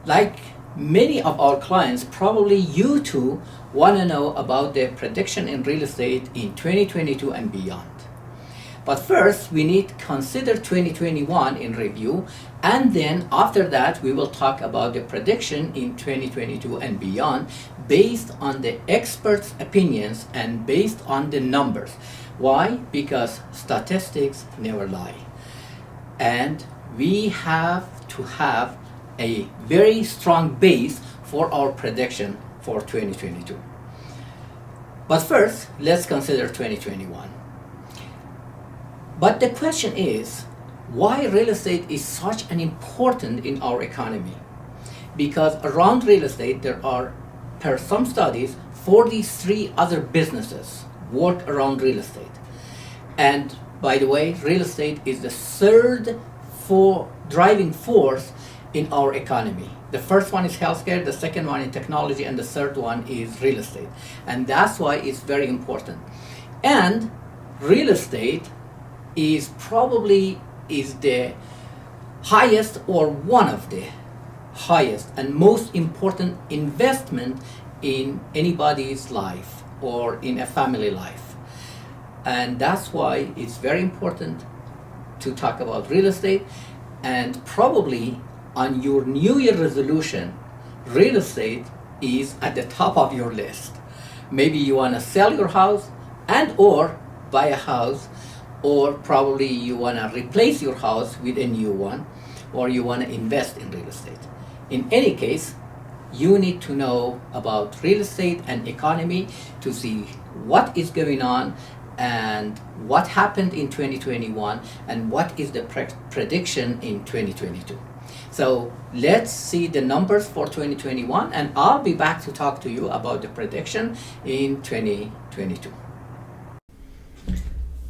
Like many of our clients, probably you too want to know about the prediction in real estate in 2022 and beyond. But first, we need to consider 2021 in review, and then after that, we will talk about the prediction in 2022 and beyond based on the experts' opinions and based on the numbers. Why? Because statistics never lie. And we have to have a very strong base for our prediction for 2022. But first, let's consider 2021. But the question is, why real estate is such an important in our economy? Because around real estate, there are, per some studies, 43 other businesses work around real estate. And by the way, real estate is the third driving force in our economy. The first one is healthcare, the second one is technology, and the third one is real estate. And that's why it's very important. And real estate is probably the highest or one of the highest and most important investment in anybody's life or in a family life. And that's why it's very important to talk about real estate. And probably on your New Year resolution, real estate is at the top of your list. Maybe you want to sell your house and or buy a house, or probably you want to replace your house with a new one, or you want to invest in real estate. In any case, you need to know about real estate and economy to see what is going on and what happened in 2021 and what is the prediction in 2022. So let's see the numbers for 2021, and I'll be back to talk to you about the prediction in 2022.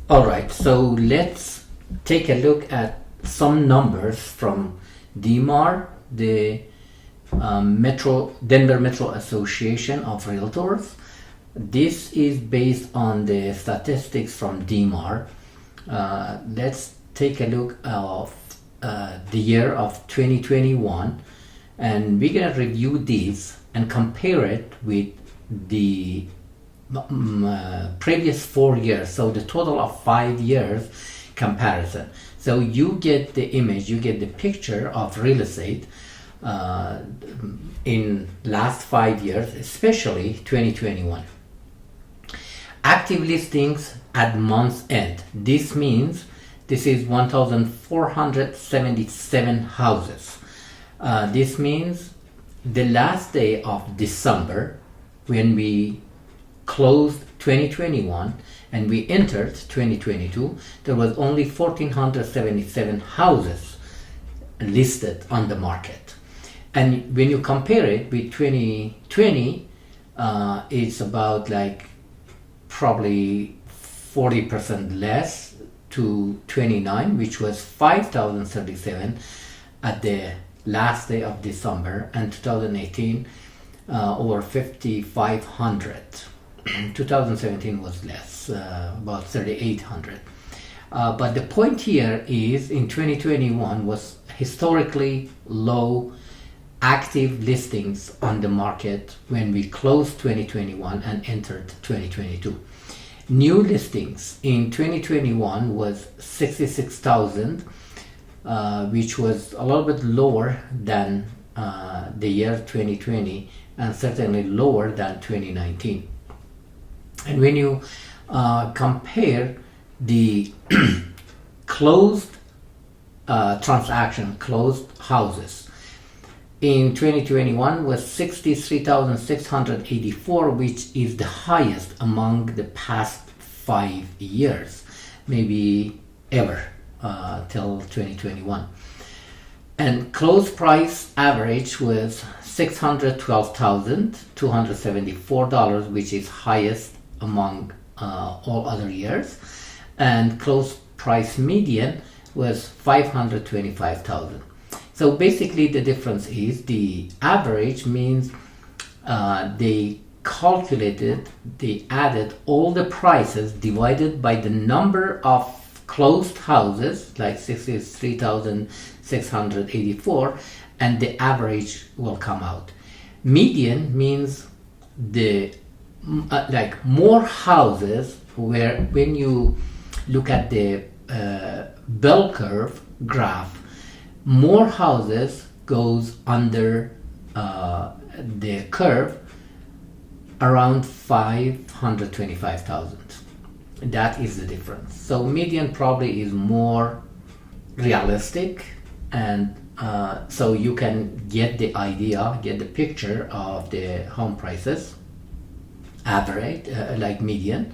All right, so let's take a look at some numbers from DMAR, the Denver Metro Association of Realtors. This is based on the statistics from DMAR. Let's take a look of the year of 2021, and we're going to review these and compare it with the previous 4 years, so the total of 5 years comparison. So you get the image, you get the picture of real estate in last 5 years, especially 2021. Active listings at month's end. This means this is 1,477 houses. This means the last day of December, when we closed 2021 and we entered 2022, there was only 1,477 houses listed on the market. And when you compare it with 2020, it's about like probably 40% less to 29, which was 5,037 at the last day of December, and 2018 over 5,500. 2017 was less, about 3,800. But the point here is in 2021 was historically low active listings on the market when we closed 2021 and entered 2022. New listings in 2021 was 66,000, which was a little bit lower than the year 2020 and certainly lower than 2019. And when you compare the closed closed houses, in 2021 was 63,684, which is the highest among the past 5 years, maybe ever, till 2021. And closed price average was $612,274, which is highest among all other years. And closed price median was $525,000. So basically the difference is the average means they added all the prices divided by the number of closed houses, like 63,684, and the average will come out. Median means the like more houses, where when you look at the bell curve graph, more houses goes under the curve around 525,000. That is the difference. So median probably is more realistic, and so you can get the idea, get the picture of the home prices, average, like median,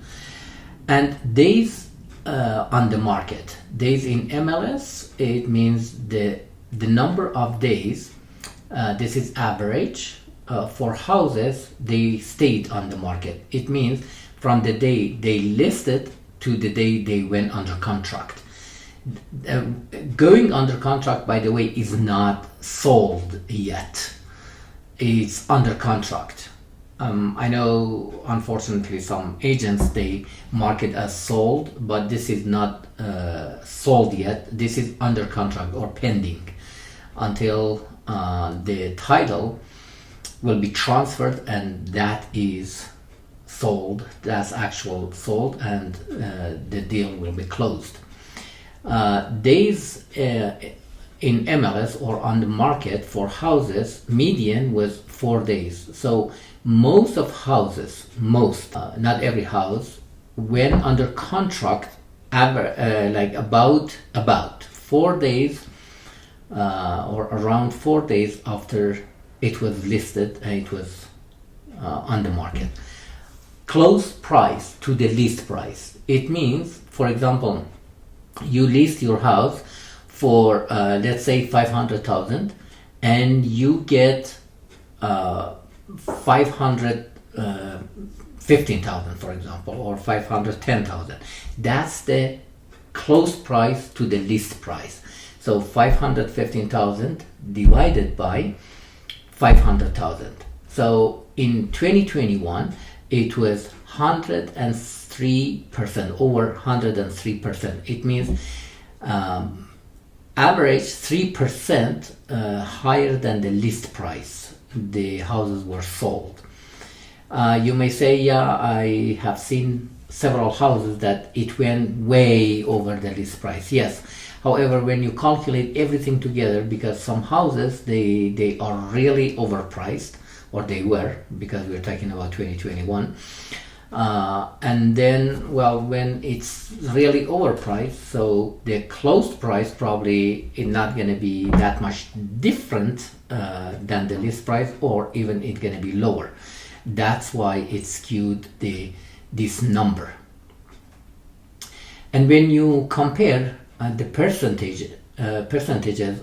and days on the market. Days in MLS, it means the number of days. This is average for houses they stayed on the market. It means from the day they listed to the day they went under contract. Going under contract, by the way, is not sold yet. It's under contract. I know, unfortunately, some agents, they market as sold, but this is not sold yet. This is under contract or pending until the title will be transferred, and that is sold. That's actual sold, and the deal will be closed. Days in MLS or on the market for houses, median was 4 days. So most of houses, not every house, went under contract like about 4 days or around 4 days after it was listed and it was on the market. Close price to the list price. It means, for example, you list your house for let's say 500,000, and you get 515,000, for example, or 510,000. That's the close price to the list price. So 515,000 divided by 500,000. So in 2021, it was 103%, over 103%. It means average 3% higher than the list price the houses were sold. You may say, yeah, I have seen several houses that it went way over the list price. Yes. However, when you calculate everything together, because some houses, they are really overpriced, or they were, because we're talking about 2021. And then, well, when it's really overpriced, so the closed price probably is not going to be that much different than the list price, or even it's going to be lower. That's why it skewed this number. And when you compare the percentages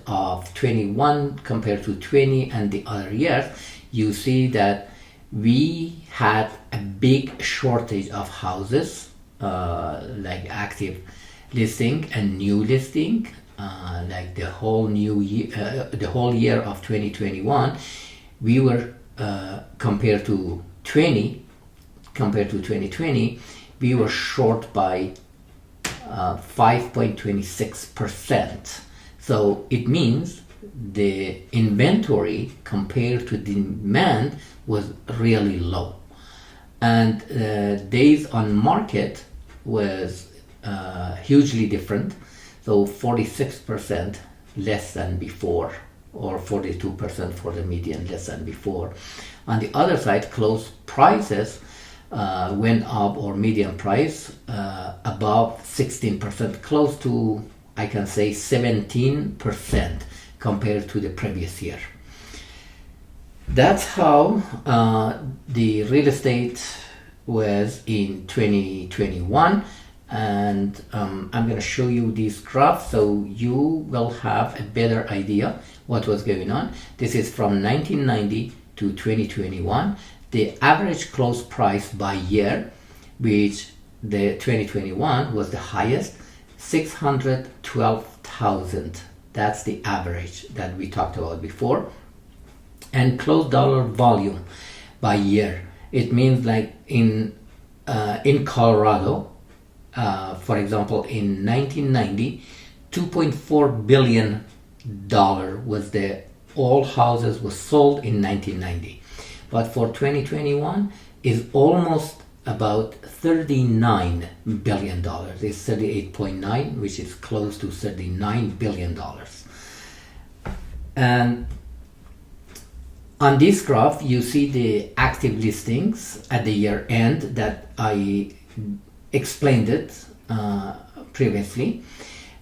of 21 compared to 20 and the other years, you see that we had a big shortage of houses, like active listing and new listing, like the whole year of 2021. We were compared to 2020, we were short by 5.26%. So it means the inventory compared to demand was really low, and days on market was hugely different. So 46% less than before, or 42% for the median less than before. On the other side, close prices went up, or median price above 16%, close to, I can say, 17% compared to the previous year. That's how the real estate was in 2021, and I'm going to show you this graph so you will have a better idea what was going on. This is from 1990 to 2021. The average close price by year, which the 2021 was the highest, 612,000. That's the average that we talked about before. And closed dollar volume by year. It means, like in Colorado, for example, in 1990, $2.4 billion was the all houses was sold in 1990. But for 2021 is almost about $39 billion. It's 38.9, which is close to $39 billion. And on this graph, you see the active listings at the year end that I explained it previously.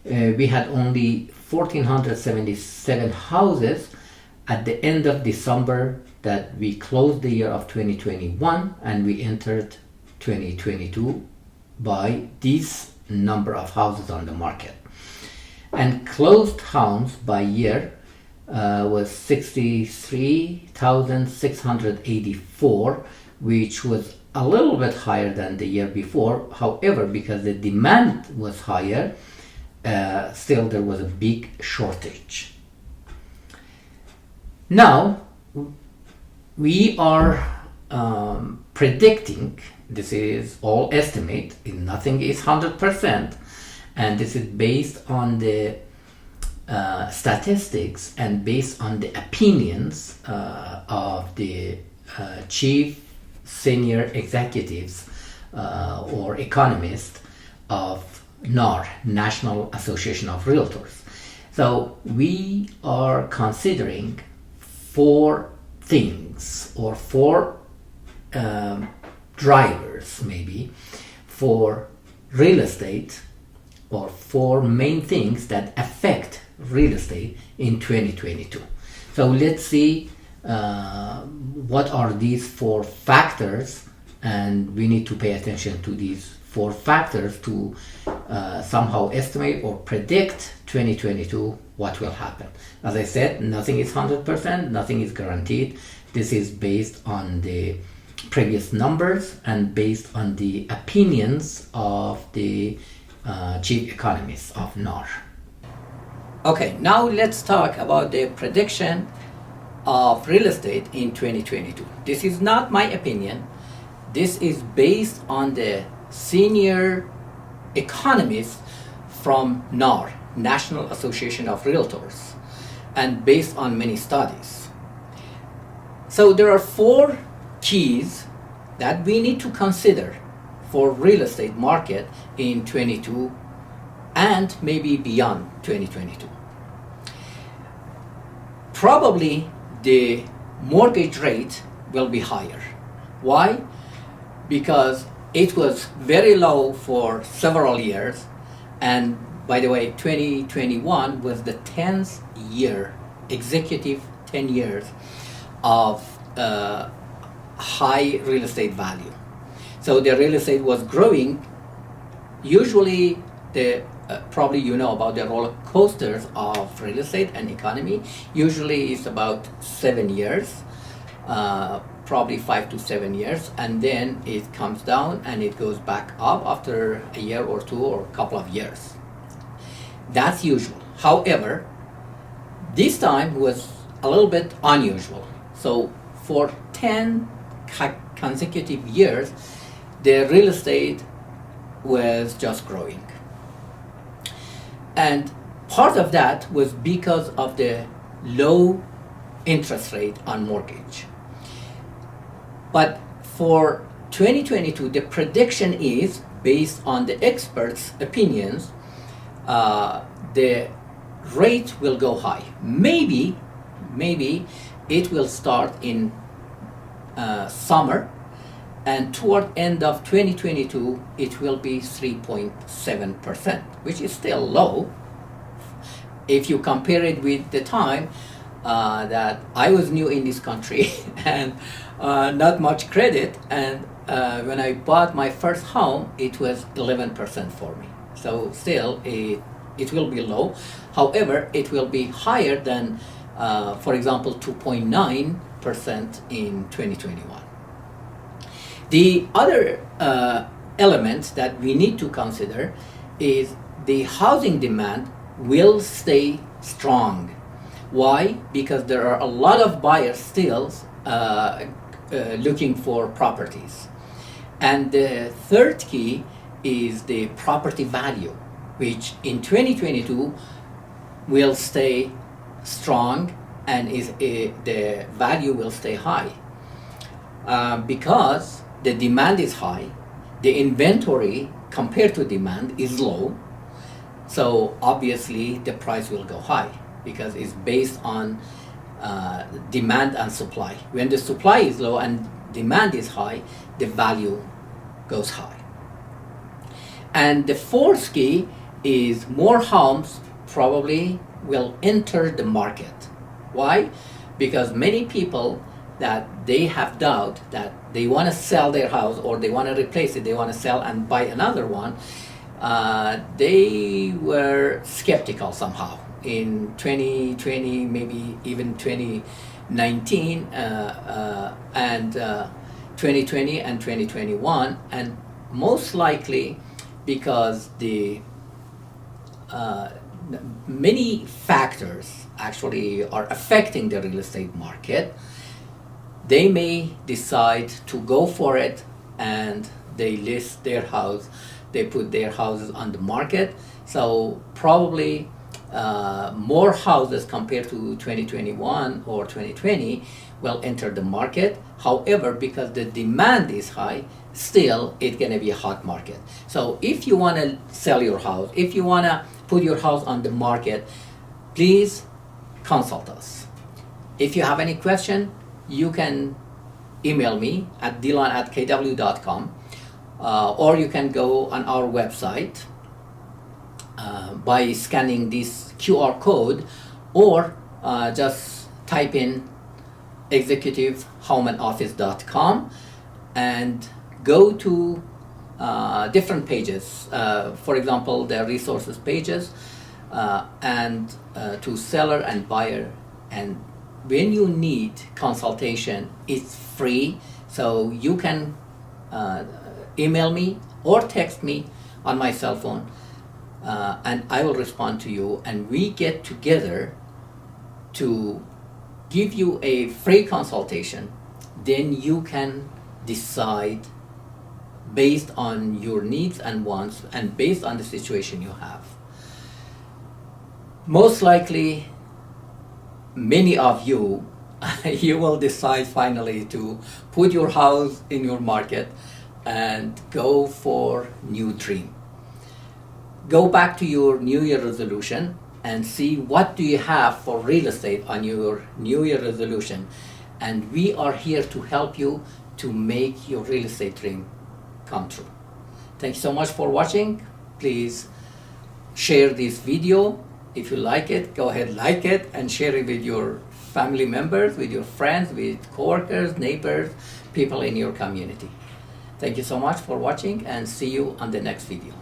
We had only 1,477 houses at the end of December that we closed the year of 2021, and we entered 2022 by this number of houses on the market. And closed homes by year was 63,684, which was a little bit higher than the year before. However, because the demand was higher, still there was a big shortage. Now, we are predicting, this is all estimate, nothing is 100%, and this is based on the statistics and based on the opinions of the chief senior executives or economists of NAR, National Association of Realtors. So we are considering four things or four drivers maybe for real estate, or four main things that affect real estate in 2022. So let's see what are these four factors, and we need to pay attention to these four factors to somehow estimate or predict 2022 what will happen. As I said, nothing is 100%, nothing is guaranteed. This is based on the previous numbers and based on the opinions of the chief economists of NAR. Okay, now let's talk about the prediction of real estate in 2022. This is not my opinion. This is based on the senior economists from NAR, National Association of Realtors, and based on many studies. So there are four keys that we need to consider for real estate market in 22 and maybe beyond 2022. Probably the mortgage rate will be higher. Why? Because it was very low for several years, and by the way, 2021 was the 10th year, executive 10 years of high real estate value. So the real estate was growing. Usually probably you know about the roller coasters of real estate and economy. Usually it's about 7 years, probably 5 to 7 years, and then it comes down and it goes back up after a year or two or a couple of years. That's usual. However, this time was a little bit unusual. So for 10 consecutive years, the real estate was just growing. And part of that was because of the low interest rate on mortgage. But for 2022, the prediction is based on the experts' opinions, the rate will go high. Maybe it will start in summer, and toward end of 2022 it will be 3.7%, which is still low if you compare it with the time that I was new in this country and not much credit, and when I bought my first home it was 11% for me. So still it will be low. However, it will be higher than for example 2.9% in 2021. The other element that we need to consider is the housing demand will stay strong. Why? Because there are a lot of buyers still looking for properties. And the third key is the property value, which in 2022 will stay strong and the value will stay high. Because the demand is high, the inventory compared to demand is low, so obviously the price will go high because it's based on demand and supply. When the supply is low and demand is high, the value goes high. And the fourth key is more homes probably will enter the market. Why? Because many people that they have doubt that they want to sell their house or they want to replace it, they want to sell and buy another one, they were skeptical somehow in 2020, maybe even 2019 and 2020 and 2021, and most likely because the many factors actually are affecting the real estate market. They may decide to go for it and they list their house, they put their houses on the market. So probably more houses compared to 2021 or 2020 will enter the market. However, because the demand is high, still it's gonna be a hot market. So if you wanna sell your house, if you wanna put your house on the market, please consult us. If you have any question, you can email me at dylan@kw.com, or you can go on our website by scanning this QR code, or just type in executivehomeandoffice.com and go to different pages. For example, the resources pages, and to seller and buyer. And when you need consultation, it's free, so you can email me or text me on my cell phone, and I will respond to you, and we get together to give you a free consultation. Then you can decide based on your needs and wants and based on the situation you have. Most likely, many of you, you will decide finally to put your house in your market and go for new dream. Go back to your New Year resolution and see what do you have for real estate on your New Year resolution. And we are here to help you to make your real estate dream come true. Thank you so much for watching. Please share this video. If you like it, go ahead, like it, and share it with your family members, with your friends, with coworkers, neighbors, people in your community. Thank you so much for watching, and see you on the next video.